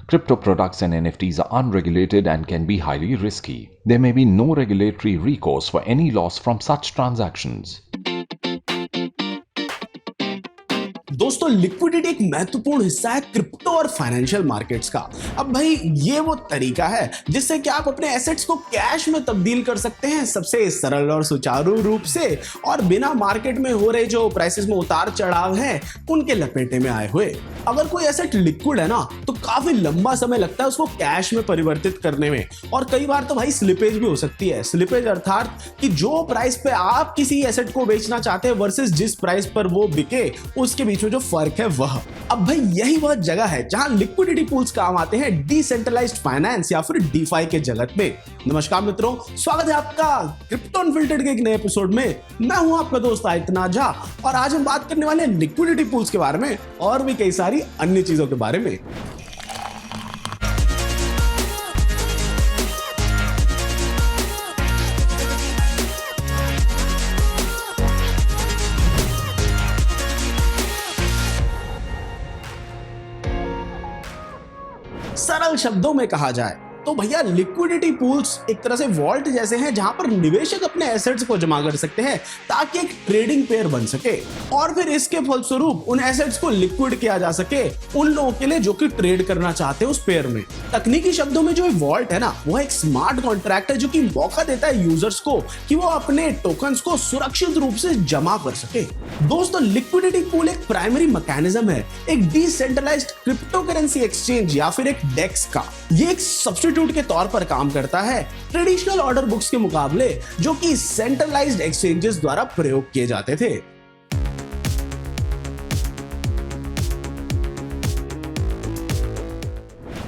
Crypto products and NFTs are unregulated and can be highly risky. There may be no regulatory recourse for any loss from such transactions. दोस्तों liquidity एक महत्वपूर्ण हिस्सा है crypto और financial markets का। अब भाई ये वो तरीका है जिससे कि आप अपने एसेट्स को कैश में तब्दील कर सकते हैं सबसे सरल और सुचारू रूप से और बिना मार्केट में हो रहे जो प्राइसेस में उतार चढ़ाव है उनके लपेटे में आए हुए। अगर कोई एसेट लिक्विड है ना तो काफी लंबा समय लगता है उसको कैश में परिवर्तित करने में और कई बार तो भाई स्लिपेज भी हो सकती है। स्लिपेज अर्थात कि जो प्राइस पे आप किसी एसेट को बेचना चाहते हैं वर्सेस जिस प्राइस पर वो बिके उसके बीच में जो फर्क है वह। अब भाई यही वह जगह है जहां लिक्विडिटी पूल्स काम आते हैं डिसेंट्रलाइज्ड फाइनेंस या फिर डीफाई के जगत में। नमस्कार मित्रों, स्वागत है आपका क्रिप्टो अनफिल्टर्ड के एक नए एपिसोड में। मैं हूं आपका दोस्त आयतना झा और आज हम बात करने वाले हैं लिक्विडिटी पूल्स के बारे में और भी कई सारी अन्य चीजों के बारे में। सरल शब्दों में कहा जाए तो भैया लिक्विडिटी पूल्स एक तरह से वॉल्ट जैसे हैं जहां पर निवेशक अपने एसेट्स को जमा कर सकते हैं ताकि एक ट्रेडिंग पेयर बन सके और फिर इसके फलस्वरूप उन एसेट्स को लिक्विड किया जा सके उन लोगों के लिए जो कि ट्रेड करना चाहते हैं उस पेयर में। तकनीकी शब्दों में जो वॉल्ट है ना वो एक स्मार्ट कॉन्ट्रैक्ट है जो कि मौका देता है यूजर्स को कि वो अपने टोकन्स को सुरक्षित रूप से जमा कर सके। दोस्तों लिक्विडिटी पूल एक प्राइमरी मैकेनिज्म है एक डिसेंट्रलाइज्ड क्रिप्टो करेंसी एक्सचेंज या फिर एक डेक्स का। ये एक सब्स्टिट्यूट के तौर पर काम करता है ट्रेडिशनल ऑर्डर बुक्स के मुकाबले जो कि सेंट्रलाइज्ड एक्सचेंजेस द्वारा प्रयोग किए जाते थे।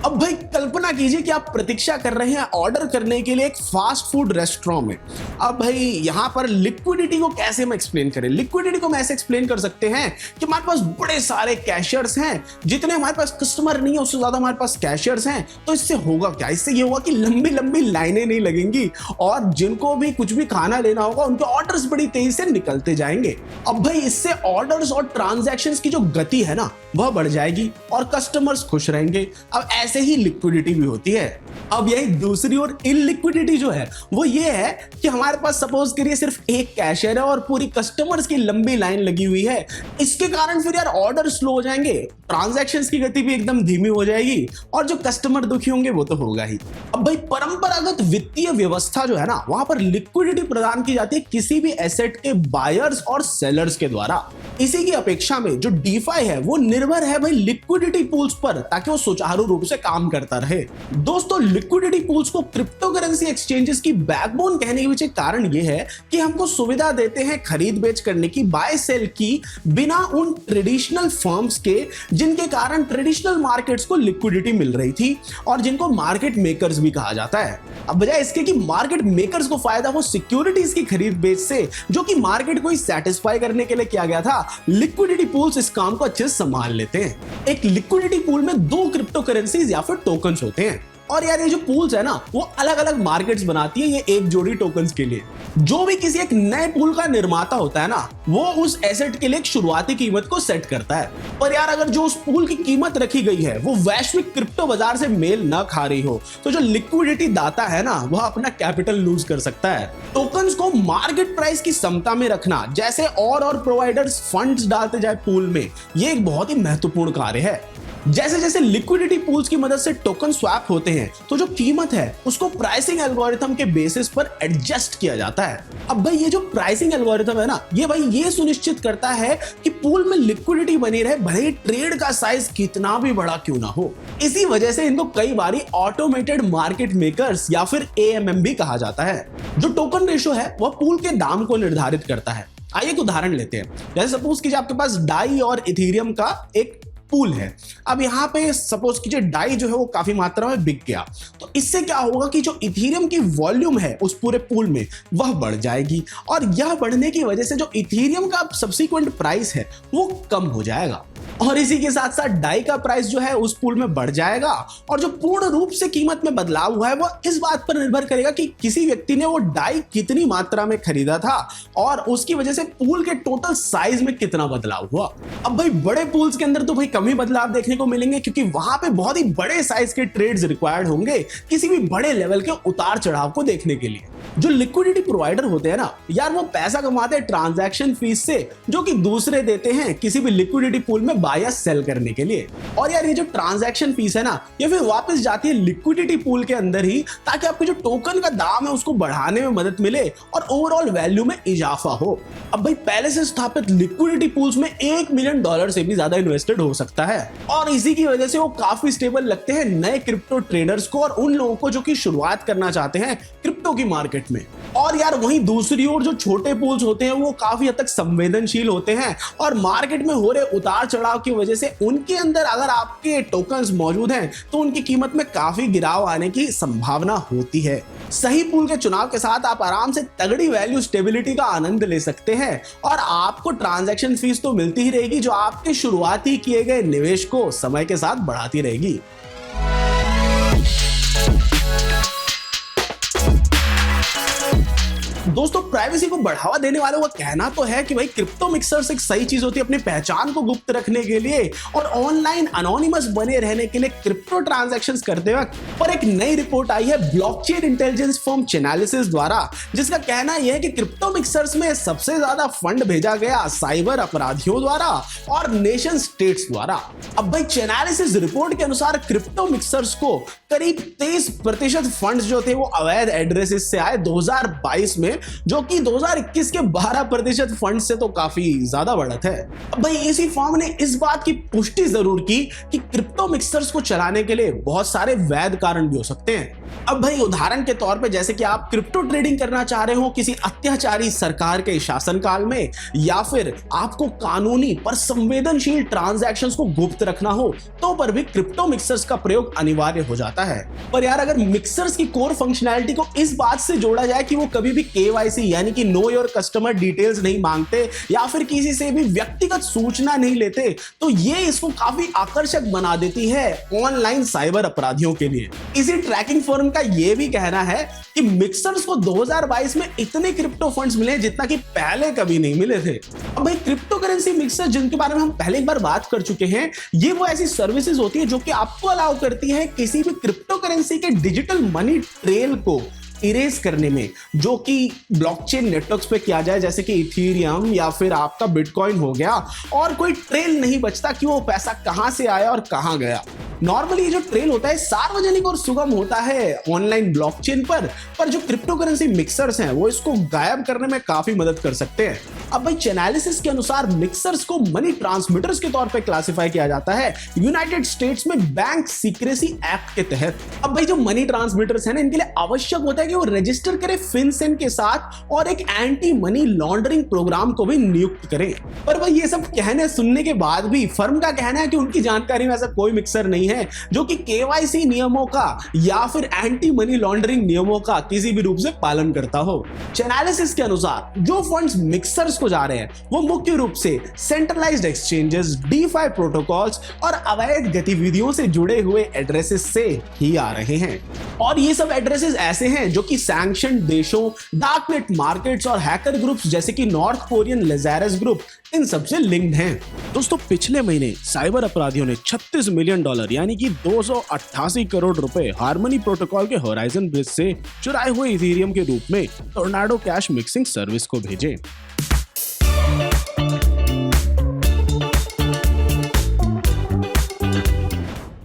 अब भाई कल्पना कीजिए कि आप प्रतीक्षा कर रहे हैं ऑर्डर करने के लिए एक फास्ट फूड रेस्टोरेंट में। अब भाई यहां पर लिक्विडिटी को कैसे हम एक्सप्लेन करें? लिक्विडिटी को हम ऐसे एक्सप्लेन कर सकते हैं कि हमारे पास बड़े सारे कैशियर्स हैं, जितने हमारे पास कस्टमर नहीं है उससे ज्यादा हमारे पास कैशियर्स हैं। तो इससे होगा क्या? इससे ये होगा कि लंबी लंबी लाइनें नहीं लगेंगी और जिनको भी कुछ भी खाना लेना होगा उनके ऑर्डर्स बड़ी तेजी से निकलते जाएंगे। अब भाई इससे ऑर्डर्स और ट्रांजैक्शंस की जो गति है ना वह बढ़ जाएगी और कस्टमर्स खुश रहेंगे। अब ऐसे ही लिक्विडिटी भी होती है। अब यही दूसरी ओर इलिक्विडिटी जो है वो ये है कि हमारे पास सपोज करिए सिर्फ एक कैशियर है और पूरी कस्टमर्स की लंबी लाइन लगी हुई है। इसके कारण फिर यार ऑर्डर स्लो हो जाएंगे, ट्रांजैक्शंस की गति भी एकदम धीमी हो जाएगी और जो कस्टमर दुखी होंगे वो तो होगा ही। अब भाई परंपरागत वित्तीय व्यवस्था जो है ना वहां पर लिक्विडिटी प्रदान की जाती है किसी भी एसेट के बायर्स और सेलर्स के द्वारा। इसी की अपेक्षा में जो डीफाई है वो निर्भर है भाई लिक्विडिटी पूल्स पर ताकि वो सुचारू रूप से काम करता रहे। दोस्तों लिक्विडिटी पूल्स को क्रिप्टो करेंसी एक्सचेंजेस की बैकबोन कहने के पीछे कारण यह है कि हमको सुविधा देते हैं खरीद बेच करने की, बाय सेल की, बिना उन ट्रेडिशनल फर्म्स के जिनके कारण ट्रेडिशनल मार्केट्स को लिक्विडिटी मिल रही थी और जिनको मार्केट मेकर्स भी कहा जाता है। अब बजाय इसके कि मार्केट मेकर्स को फायदा हो सिक्योरिटीज की खरीद बेच से जो कि मार्केट को सेटिस्फाई करने के लिए किया गया था, लिक्विडिटी पूल्स इस काम को अच्छे से संभाल लेते हैं। एक लिक्विडिटी पूल में दो क्रिप्टो करेंसीज या फिर टोकन्स होते हैं और यार ये जो पूल्स है ना वो अलग अलग मार्केट्स बनाती है ये एक जोड़ी टोकन्स के लिए। जो भी किसी एक नए पूल का निर्माता होता है ना वो उस एसेट के लिए एक शुरुआती कीमत को सेट करता है। पर यार अगर जो उस पूल की कीमत रखी गई है वो वैश्विक क्रिप्टो बाजार से मेल न खा रही हो तो जो लिक्विडिटी दाता है ना वह अपना कैपिटल लूज कर सकता है। टोकन्स को मार्केट प्राइस की समता में रखना जैसे और प्रोवाइडर्स फंड्स डालते जाए पूल में, ये एक बहुत ही महत्वपूर्ण कार्य है। जैसे जैसे लिक्विडिटी पूल्स की मदद से टोकन स्वैप होते हैं तो जो कीमत है उसको प्राइसिंग एल्गोरिथम के बेसिस पर एडजस्ट किया जाता है। अब भाई ये जो प्राइसिंग एल्गोरिथम है ना ये भाई ये सुनिश्चित करता है कि पूल में लिक्विडिटी बनी रहे भले ट्रेड का साइज कितना भी बड़ा क्यों ना हो। इसी वजह से इनको कई बारी ऑटोमेटेड मार्केट मेकर्स या फिर AMM भी कहा जाता है। जो टोकन रेशो है वह पूल के दाम को निर्धारित करता है। आइए एक उदाहरण लेते हैं। जैसे सपोज कीजिए आपके पास डाई और इथेरियम का एक पूल है। अब यहाँ पे सपोज कीजिए डाई जो है वो काफी मात्रा में बिक गया तो इससे क्या होगा कि जो इथेरियम की वॉल्यूम है उस पूरे पूल में वह बढ़ जाएगी और यह बढ़ने की वजह से जो इथेरियम का सब्सिक्वेंट प्राइस है वो कम हो जाएगा और इसी के साथ साथ डाई का प्राइस जो है उस पूल में बढ़ जाएगा और जो पूर्ण रूप से कीमत में बदलाव हुआ है वो इस बात पर निर्भर करेगा कि किसी व्यक्ति ने वो डाई कितनी मात्रा में खरीदा था और उसकी वजह से पूल के टोटल साइज में कितना बदलाव हुआ। अब भाई बड़े पूल्स के अंदर तो भाई कम ही बदलाव देखने को मिलेंगे, क्योंकि वहां पे बहुत ही बड़े साइज के ट्रेड्स रिक्वायर्ड होंगे किसी भी बड़े लेवल के उतार चढ़ाव को देखने के लिए। जो लिक्विडिटी प्रोवाइडर होते हैं ना यार, वो पैसा कमाते हैं ट्रांजैक्शन फीस से, जो कि दूसरे देते हैं किसी भी लिक्विडिटी पूल में बाय या सेल करने के लिए। और यार ये जो ट्रांजैक्शन फीस है ना, ये फिर वापस जाती है लिक्विडिटी पूल के अंदर ही, ताकि आपके जो टोकन का दाम है उसको बढ़ाने में मदद मिले और ओवरऑल वैल्यू में इजाफा हो। अब भाई पहले से स्थापित लिक्विडिटी पूल्स में $1 मिलियन से भी ज्यादा इन्वेस्टेड हो सकता है, और इसी की वजह से वो काफी स्टेबल लगते हैं नए क्रिप्टो ट्रेडर्स को और उन लोगों को जो कि शुरुआत करना चाहते हैं क्रिप्टो की मार्केट में। और यार वहीं दूसरी ओर जो छोटे पूल्स होते हैं वो काफी हद तक संवेदनशील होते हैं, और मार्केट में हो रहे उतार चढ़ाव की वजह से उनके अंदर अगर आपके टोकन्स मौजूद हैं तो उनकी कीमत में काफी गिराव आने की संभावना होती है। सही पूल के चुनाव के साथ आप आराम से तगड़ी वैल्यू स्टेबिलिटी का आनंद ले सकते हैं, और आपको ट्रांजैक्शन फीस तो मिलती ही रहेगी जो आपके शुरुआती किए गए निवेश को समय के साथ बढ़ाती रहेगी। दोस्तों प्राइवेसी को बढ़ावा देने वालों का कहना तो है कि भाई क्रिप्टो मिक्सर्स एक सही चीज होती है अपनी पहचान को गुप्त रखने के लिए और ऑनलाइन अनोनिमस बने रहने के लिए क्रिप्टो ट्रांजैक्शंस करते वक्त। पर एक नई रिपोर्ट आई है ब्लॉकचेन इंटेलिजेंस फर्म चेनालिसिस द्वारा, जिसका कहना यह है कि क्रिप्टो मिक्सर्स में सबसे ज्यादा फंड भेजा गया साइबर अपराधियों द्वारा और नेशन स्टेट्स द्वारा। अब भाई चेनालिसिस रिपोर्ट के अनुसार क्रिप्टो मिक्सर्स को करीब 23% फंड्स जो थे वो अवैध एड्रेसेस से आए 2022 में, जो कि 2021 के 12% फंड से तो काफी ज्यादा बढ़त है। अब भाई इसी फर्म ने इस बात की पुष्टि जरूर की कि क्रिप्टो मिक्सर्स को चलाने के लिए बहुत सारे वैध कारण भी हो सकते हैं। अब भाई उदाहरण के तौर पे जैसे कि आप क्रिप्टो ट्रेडिंग करना चाह रहे हो किसी अत्याचारी सरकार के शासनकाल में, या फिर आपको कानूनी पर संवेदनशील ट्रांजैक्शंस को गुप्त रखना हो, तो पर भी क्रिप्टो मिक्सर्स का प्रयोग अनिवार्य हो जाता है। पर यार अगर मिक्सर्स की कोर फंक्शनैलिटी को इस बात से जोड़ा जाए कि वो कभी भी KYC यानी कि नो योर कस्टमर डिटेल्स नहीं मांगते या फिर किसी से भी व्यक्तिगत सूचना नहीं लेते, तो ये इसको काफी आकर्षक बना देती है ऑनलाइन साइबर अपराधियों के लिए। इसी ट्रैकिंग फर्म का ये भी कहना है कि मिक्सर्स को 2022 में इतने क्रिप्टो फंड्स मिले जितना कि पहले कभी नहीं मिले थे। अब भाई क्रिप्टो करेंसी मिक्सर जिनके बारे में हम पहले एक बार बात कर चुके हैं, ये वो ऐसी सर्विसेज होती है जो कि आपको अलाउ करती है किसी भी क्रिप्टो करेंसी के डिजिटल मनी ट्रेल को इरेज करने में, जो कि ब्लॉकचेन नेटवर्क्स पे किया जाए, जैसे कि इथेरियम या फिर आपका बिटकॉइन हो गया, और कोई ट्रेल नहीं बचता कि वो पैसा कहां से आया और कहां गया। नॉर्मली ये जो ट्रेल होता है सार्वजनिक और सुगम होता है ऑनलाइन ब्लॉकचेन पर जो क्रिप्टो करेंसी मिक्सर्स हैं वो इसको गायब करने में काफी मदद कर सकते हैं। अब भाई चेनालिसिस के अनुसार मिक्सर्स को मनी ट्रांसमिटर्स के तौर पे क्लासिफाई किया जाता है यूनाइटेड स्टेट्स में बैंक सीक्रेसी एक्ट के तहत। अब भाई जो मनी ट्रांसमिटर्स हैं ना, इनके लिए आवश्यक होता है कि वो रजिस्टर करे फिनसेन के साथ और एक एंटी मनी लॉन्ड्रिंग प्रोग्राम को भी नियुक्त करें। पर भाई ये सब कहने सुनने के बाद भी फर्म का कहना है कि उनकी जानकारी में ऐसा कोई मिक्सर नहीं है जो कि KYC नियमों का या फिर एंटी मनी लॉन्ड्रिंग नियमों का किसी भी रूप से पालन करता हो। चेनालिसिस के अनुसार जो फंड्स मिक्सर्स को जा रहे हैं वो मुख्य रूप से सेंट्रलाइज्ड एक्सचेंजेस, DeFi प्रोटोकॉल्स और अवैध गतिविधियों से जुड़े हुए एड्रेसेस से ही आ रहे हैं, और ये सब एड्रेसेस ऐसे हैं जो कि सैंक्शन देशों, डार्कनेट मार्केट्स और हैकर ग्रुप्स जैसे कि नॉर्थ कोरियन लेज़ारस ग्रुप, इन सबसे लिंक्ड हैं। दोस्तों पिछले महीने साइबर अपराधियों ने $36 मिलियन यानी कि 288 करोड़ रुपए हार्मनी प्रोटोकॉल के होराइजन ब्रिज से चुराए हुए इथेरियम के रूप में टोर्नाडो कैश मिक्सिंग सर्विस को भेजे।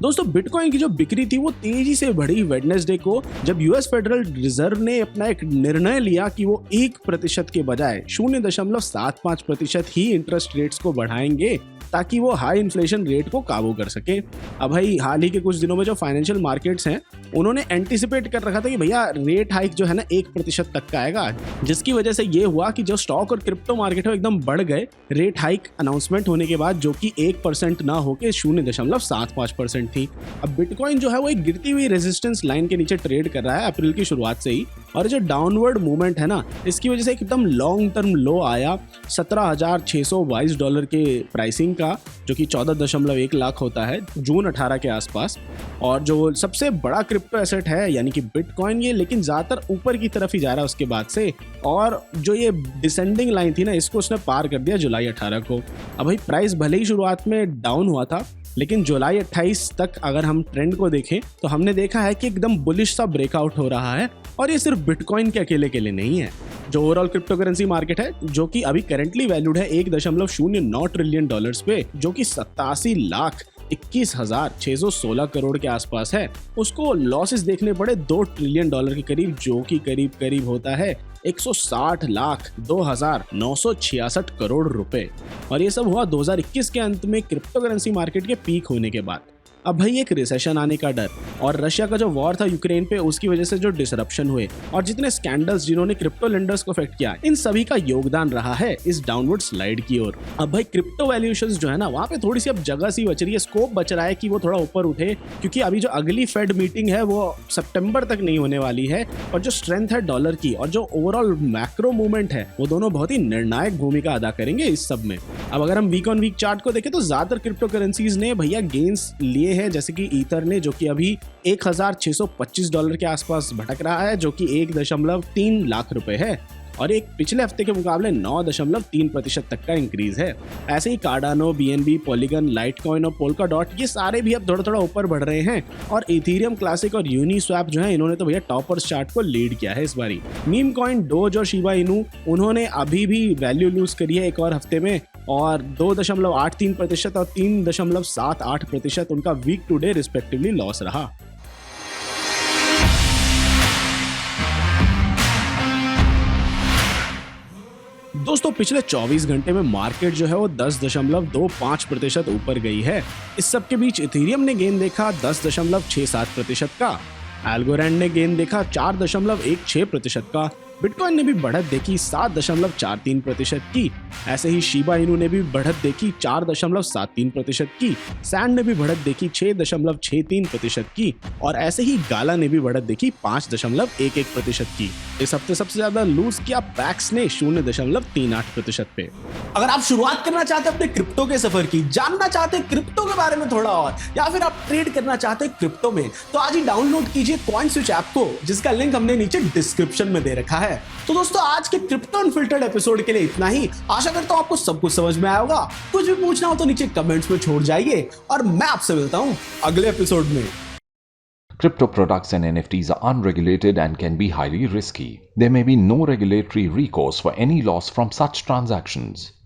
दोस्तों बिटकॉइन की जो बिक्री थी वो तेजी से बढ़ी वेडनेसडे को, जब यूएस फेडरल रिजर्व ने अपना एक निर्णय लिया कि वो 1% के बजाय 0.75% ही इंटरेस्ट रेट्स को बढ़ाएंगे ताकि वो हाई इन्फ्लेशन रेट को काबू कर सके। अब भाई हाल ही के कुछ दिनों में जो फाइनेंशियल मार्केट्स हैं उन्होंने एंटिसिपेट कर रखा था कि भैया रेट हाइक जो है ना 1% तक का आएगा, जिसकी वजह से ये हुआ कि जो स्टॉक और क्रिप्टो मार्केट है एकदम बढ़ गए रेट हाइक अनाउंसमेंट होने के बाद, जो कि 1% ना होकर 0.75% थी। अब बिटकॉइन जो है वो एक गिरती हुई रेजिस्टेंस लाइन के नीचे ट्रेड कर रहा है अप्रैल की शुरुआत से ही, और जो डाउनवर्ड मूवमेंट है ना इसकी वजह से एकदम लॉन्ग टर्म लो आया $17,622 के प्राइसिंग का, जो कि 14.1 लाख होता है जून 18 के आसपास। और जो सबसे बड़ा क्रिप्टो एसेट है यानी कि बिटकॉइन, ये लेकिन ज़्यादातर ऊपर की तरफ ही जा रहा है उसके बाद से, और जो ये डिसेंडिंग लाइन थी ना इसको उसने पार कर दिया जुलाई 18 को। अब भाई प्राइस भले ही शुरुआत में डाउन हुआ था लेकिन जुलाई 28 तक अगर हम ट्रेंड को देखें तो हमने देखा है कि एकदम बुलिश सा ब्रेकआउट हो रहा है। और ये सिर्फ बिटकॉइन के अकेले के लिए नहीं है। जो ओवरऑल क्रिप्टो करेंसी मार्केट है, जो कि अभी करंटली वैल्यूड है 1.09 ट्रिलियन डॉलर्स पे, जो कि 87,21,616 करोड़ के आसपास है, उसको लॉसेस देखने पड़े 2 ट्रिलियन डॉलर के करीब, जो कि करीब होता है 160,02,966 करोड़ रुपए। और ये सब हुआ 2021 के अंत में क्रिप्टो करेंसी मार्केट के पीक होने के बाद। अब भाई एक रिसेशन आने का डर और रशिया का जो वॉर था यूक्रेन पे, उसकी वजह से जो डिसरप्शन हुए और जितने स्कैंडल्स जिन्होंने क्रिप्टो लेंडर्स को अफेक्ट किया, इन सभी का योगदान रहा है इस डाउनवर्ड स्लाइड की ओर। अब भाई क्रिप्टो वैल्यूएशंस जो है ना, वहाँ पे थोड़ी सी अब जगह सी बच रही है, स्कोप बच रहा है कि वो थोड़ा ऊपर उठे, क्योंकि अभी जो अगली फेड मीटिंग है वो सितंबर तक नहीं होने वाली है। और जो स्ट्रेंथ है डॉलर की और जो ओवरऑल मैक्रो मूवमेंट है, वो दोनों बहुत ही निर्णायक भूमिका अदा करेंगे इस सब में। अब अगर हम वीक ऑन वीक चार्ट को देखें तो ज्यादातर क्रिप्टो करेंसीज ने भैया गेन्स लिए हैं, जैसे कि ईथर ने, जो कि अभी $1,625 के आसपास भटक रहा है, जो कि 1.3 लाख रुपए है और एक पिछले हफ्ते के मुकाबले 9.3% तक का इंक्रीज है। ऐसे ही कार्डानो, BNB, पॉलीगन, लाइटकॉइन और पोल्काडॉट, ये सारे भी अब थोड़ा ऊपर बढ़ रहे हैं। और इथेरियम क्लासिक और यूनिस्वैप जो है, इन्होंने तो भैया टॉपर्स चार्ट को लीड किया है इस बारी। मीम कॉइन, डोज और शिबा इनू, उन्होंने अभी भी वैल्यू लूज करी है एक और हफ्ते में, और 2.83% और 3.78% उनका week to day respectively loss रहा। दोस्तों पिछले 24 घंटे में मार्केट जो है वो 10.25% ऊपर गई है। इस सब के बीच इथेरियम ने गेन देखा 10.67% का, एल्गोरैंड ने गेन देखा 4.16% का, बिटकॉइन ने भी बढ़त देखी 7.43% की, ऐसे ही शिबा इनू ने भी बढ़त देखी 4.73% की, सैंड ने भी बढ़त देखी 6.63% की, और ऐसे ही गाला ने भी बढ़त देखी 5.11% की। इस हफ्ते सबसे ज्यादा लूज किया पैक्स ने 0.38% पे। अगर आप शुरुआत करना चाहते हैं अपने क्रिप्टो के सफर की, जानना चाहते हैं क्रिप्टो के बारे में थोड़ा और, या फिर आप ट्रेड करना चाहते हैं क्रिप्टो में, तो आज ही डाउनलोड कीजिए कॉइनस्विच ऐप को, जिसका लिंक हमने नीचे डिस्क्रिप्शन में दे रखा है। तो दोस्तों आज के क्रिप्टो अनफिल्टर्ड एपिसोड के लिए इतना ही। आशा करता हूं आपको सब कुछ समझ में आया होगा। कुछ भी पूछना हो तो नीचे कमेंट्स में छोड़ जाइए और मैं आपसे मिलता हूं अगले एपिसोड में। Crypto products and NFTs are unregulated and can be highly risky. There may be no regulatory recourse for any loss from such transactions.